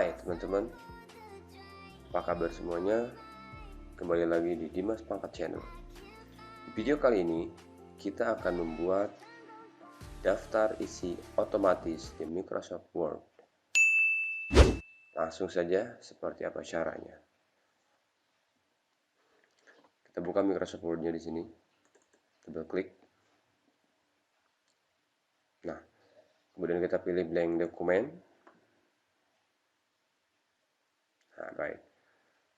Hai teman-teman, apa kabar semuanya? Kembali lagi di Dimas Pangkat Channel. Di video kali ini, kita akan membuat daftar isi otomatis di Microsoft Word. Langsung saja, seperti apa caranya? Kita buka Microsoft Word-nya di sini, double klik. Nah, kemudian kita pilih blank dokumen. Nah, baik.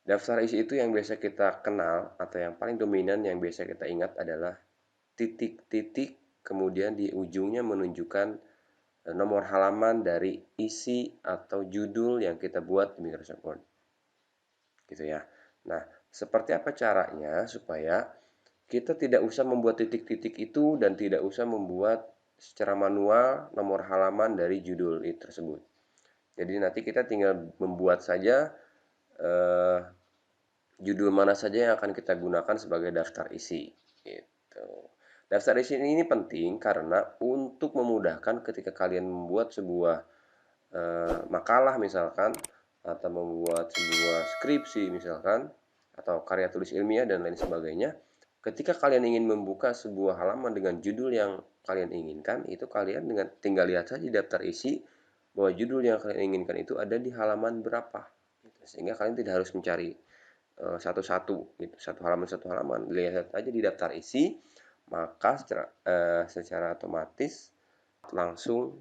Daftar isi itu yang biasa kita kenal atau yang paling dominan yang biasa kita ingat adalah titik-titik, kemudian di ujungnya menunjukkan nomor halaman dari isi atau judul yang kita buat di Microsoft Word. Gitu ya. Nah, seperti apa caranya supaya kita tidak usah membuat titik-titik itu dan tidak usah membuat secara manual nomor halaman dari judul itu tersebut. Jadi nanti kita tinggal membuat saja judul mana saja yang akan kita gunakan sebagai daftar isi. Gitu. Daftar isi ini penting karena untuk memudahkan ketika kalian membuat sebuah makalah misalkan, atau membuat sebuah skripsi misalkan, atau karya tulis ilmiah dan lain sebagainya. Ketika kalian ingin membuka sebuah halaman dengan judul yang kalian inginkan, itu kalian dengan tinggal lihat saja di daftar isi bahwa judul yang kalian inginkan itu ada di halaman berapa. Sehingga kalian tidak harus mencari satu-satu gitu, satu halaman, lihat aja di daftar isi, maka secara otomatis langsung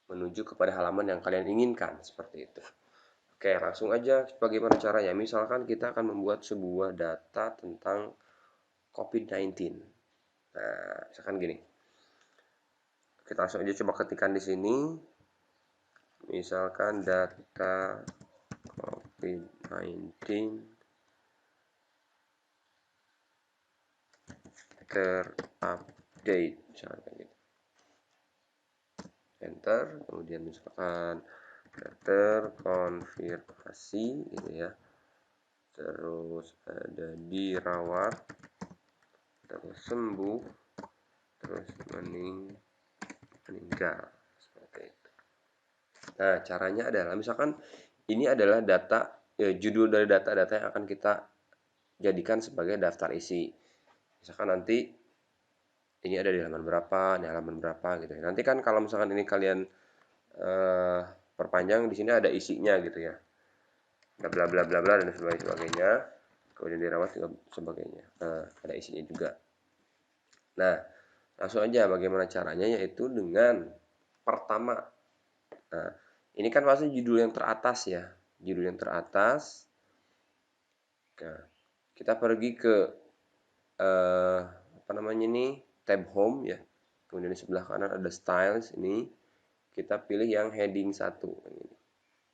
menuju kepada halaman yang kalian inginkan, seperti itu. Oke, langsung aja bagaimana caranya. Misalkan kita akan membuat sebuah data tentang COVID-19. Nah, misalkan gini. Kita langsung aja coba ketikkan di sini. Misalkan data COVID-19 terupdate, misalkan gitu. Enter, kemudian misalkan terkonfirmasi gitu ya, terus ada dirawat, terus sembuh, terus meninggal, seperti itu. Nah, caranya adalah misalkan ini adalah data, judul dari data-data yang akan kita jadikan sebagai daftar isi. Misalkan nanti ini ada di halaman berapa, di halaman berapa gitu ya. Nanti kan kalau misalkan ini kalian perpanjang, di sini ada isinya gitu ya, bla bla bla bla dan sebagainya, kemudian dirawat juga sebagainya, ada isinya juga. Nah, langsung aja bagaimana caranya, yaitu dengan pertama, nah ini kan pasti judul yang teratas ya, judul yang teratas. Nah, kita pergi ke apa namanya ini, tab home ya, kemudian di sebelah kanan ada styles, ini kita pilih yang heading 1,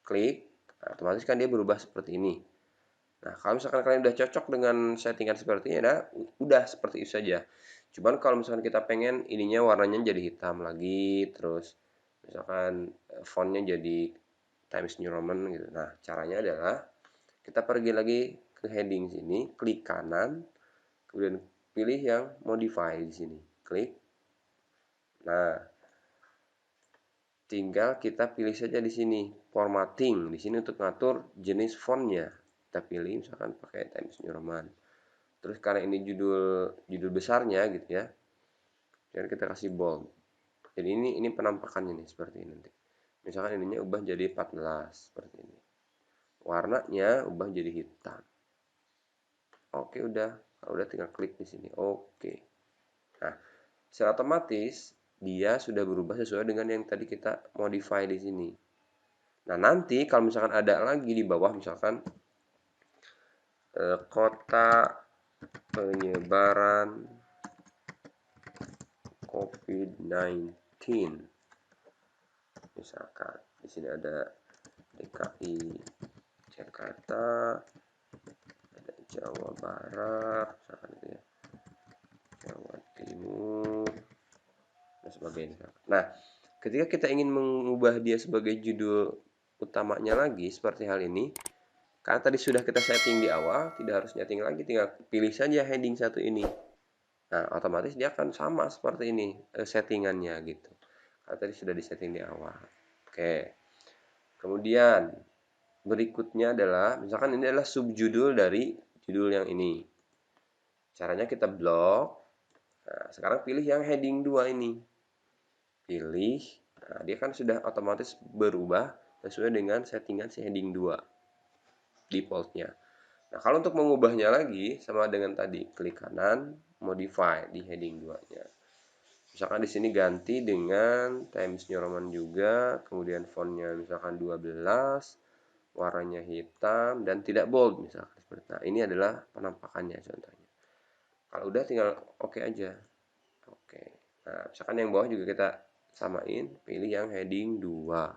klik. Nah, otomatis kan dia berubah seperti ini. Nah, kalau misalkan kalian udah cocok dengan settingan seperti ini, udah seperti itu saja. Cuman kalau misalkan kita pengen ininya warnanya jadi hitam lagi, terus misalkan fontnya jadi Times New Roman gitu. Nah, caranya adalah kita pergi lagi ke heading sini, klik kanan, kemudian pilih yang modify di sini, klik. Nah, tinggal kita pilih saja di sini formatting, di sini untuk ngatur jenis fontnya. Kita pilih misalkan pakai Times New Roman. Terus karena ini judul besarnya gitu ya, dan kita kasih bold. Jadi ini penampakannya nih seperti ini nanti. Misalkan ininya ubah jadi 14 seperti ini. Warnanya ubah jadi hitam. Oke, udah. Kalau udah tinggal klik di sini. Oke. Nah, secara otomatis dia sudah berubah sesuai dengan yang tadi kita modify di sini. Nah, nanti kalau misalkan ada lagi di bawah misalkan kota penyebaran COVID-19, misalkan di sini ada DKI Jakarta, ada Jawa Barat, misalkan itu ya, Jawa Timur dan sebagainya. Nah, ketika kita ingin mengubah dia sebagai judul utamanya lagi seperti hal ini, karena tadi sudah kita setting di awal, tidak harus setting lagi, tinggal pilih saja heading 1 ini. Nah, otomatis dia akan sama seperti ini settingannya gitu. Karena tadi sudah disetting di awal. Oke. Kemudian berikutnya adalah, misalkan ini adalah subjudul dari judul yang ini. Caranya kita blok. Nah, sekarang pilih yang heading 2 ini. Pilih. Nah, dia kan sudah otomatis berubah sesuai dengan settingan si heading 2 defaultnya. Nah, kalau untuk mengubahnya lagi sama dengan tadi, klik kanan, modify di heading 2-nya. Misalkan di sini ganti dengan Times New Roman juga, kemudian fontnya misalkan 12, warnanya hitam dan tidak bold misalkan. Nah, ini adalah penampakannya contohnya. Kalau udah tinggal oke aja. Oke. Nah, misalkan yang bawah juga kita samain, pilih yang heading 2.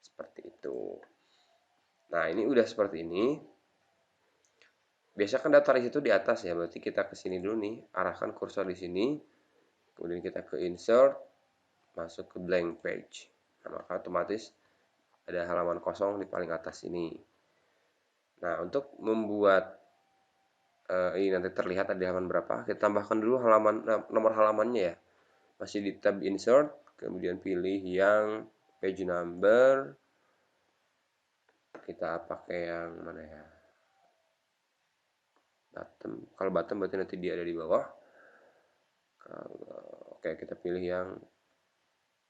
Seperti itu. Nah, ini udah seperti ini. Biasanya kan daftar isi itu di atas ya, berarti kita ke sini dulu nih, arahkan kursor di sini, kemudian kita ke insert, masuk ke blank page. Nah, maka otomatis ada halaman kosong di paling atas ini. Nah, untuk membuat ini nanti terlihat ada halaman berapa, kita tambahkan dulu nomor halamannya ya. Masih di tab insert, kemudian pilih yang page number. Kita pakai yang mana ya? Bottom. Kalau bottom berarti nanti dia ada di bawah. Oke, kita pilih yang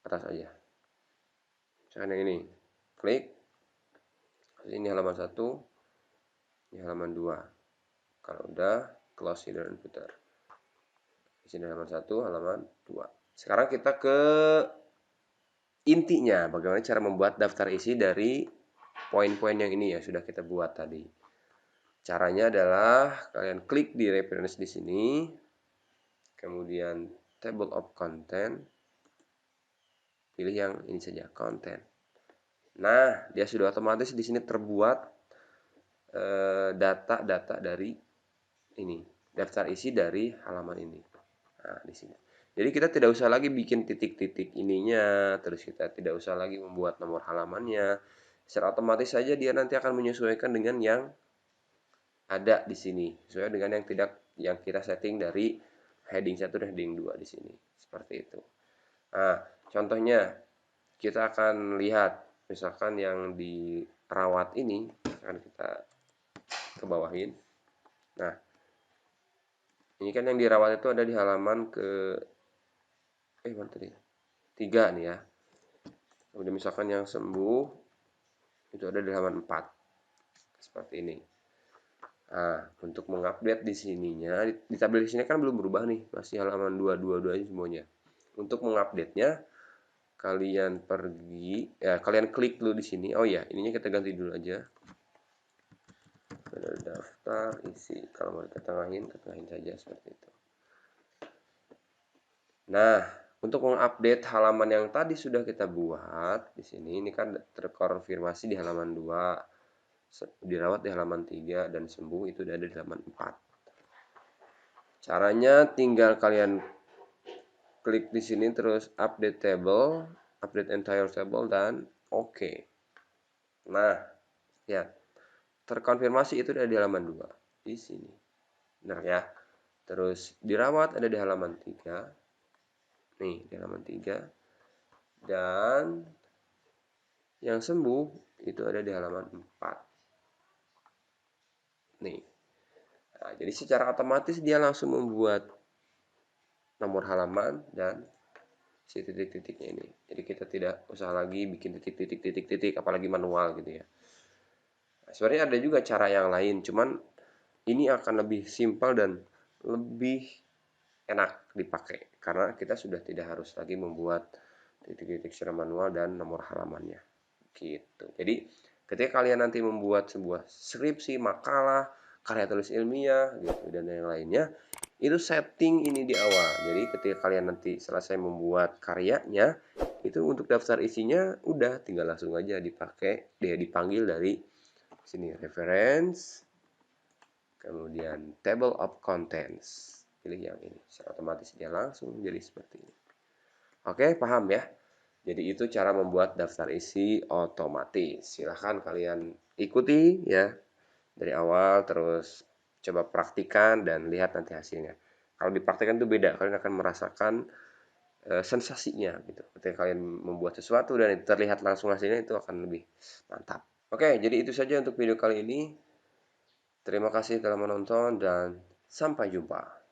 atas aja. Misalkan yang ini. Klik. Ini halaman 1. Ini halaman 2. Kalau udah, close header and footer. Di sini halaman 1, halaman 2. Sekarang kita ke intinya, bagaimana cara membuat daftar isi dari poin-poin yang ini ya sudah kita buat tadi. Caranya adalah kalian klik di reference di sini, kemudian table of content, pilih yang ini saja, content. Nah, dia sudah otomatis di sini terbuat data-data dari ini, daftar isi dari halaman ini. Nah, di sini. Jadi kita tidak usah lagi bikin titik-titik ininya, terus kita tidak usah lagi membuat nomor halamannya. Secara otomatis saja dia nanti akan menyesuaikan dengan yang ada di sini, sesuai dengan yang kita setting dari heading 1 dan heading 2 di sini. Seperti itu. Nah, contohnya kita akan lihat misalkan yang dirawat ini akan kita ke bawahin. Nah, ini kan yang dirawat itu ada di halaman ke mana tadi? 3 nih ya. Kemudian misalkan yang sembuh itu ada di halaman 4. Seperti ini. Nah, untuk mengupdate di sininya, di tabel di sini kan belum berubah nih, masih halaman 222 aja semuanya. Untuk mengupdate-nya kalian pergi ya, kalian klik dulu di sini. Oh ya, ininya kita ganti dulu aja. Ada daftar isi. Kalau mau diketengahin saja seperti itu. Nah, untuk mengupdate halaman yang tadi sudah kita buat di sini, ini kan terkonfirmasi di halaman 2, dirawat di halaman 3 dan sembuh itu udah ada di halaman 4. Caranya tinggal kalian klik di sini terus update table, update entire table dan oke. Nah, ya. Terkonfirmasi itu ada di halaman 2 di sini. Benar ya. Terus dirawat ada di halaman 3. Nih, di halaman 3. Dan yang sembuh itu ada di halaman 4. Nih. Nah, jadi secara otomatis dia langsung membuat nomor halaman dan si titik-titiknya ini. Jadi kita tidak usah lagi bikin titik-titik apalagi manual gitu ya. Nah, sebenarnya ada juga cara yang lain, cuman ini akan lebih simpel dan lebih enak dipakai karena kita sudah tidak harus lagi membuat titik-titik secara manual dan nomor halamannya gitu. Jadi ketika kalian nanti membuat sebuah skripsi, makalah, karya tulis ilmiah gitu dan yang lainnya, itu setting ini di awal. Jadi ketika kalian nanti selesai membuat karyanya, itu untuk daftar isinya udah tinggal langsung aja dipakai, dia dipanggil dari sini reference, kemudian table of contents. Pilih yang ini. Secara otomatis dia langsung jadi seperti ini. Oke, paham ya? Jadi itu cara membuat daftar isi otomatis. Silahkan kalian ikuti ya dari awal, terus coba praktikan dan lihat nanti hasilnya. Kalau dipraktikkan itu beda, kalian akan merasakan sensasinya gitu. Ketika kalian membuat sesuatu dan itu terlihat langsung hasilnya, itu akan lebih mantap. Oke, jadi itu saja untuk video kali ini. Terima kasih telah menonton dan sampai jumpa.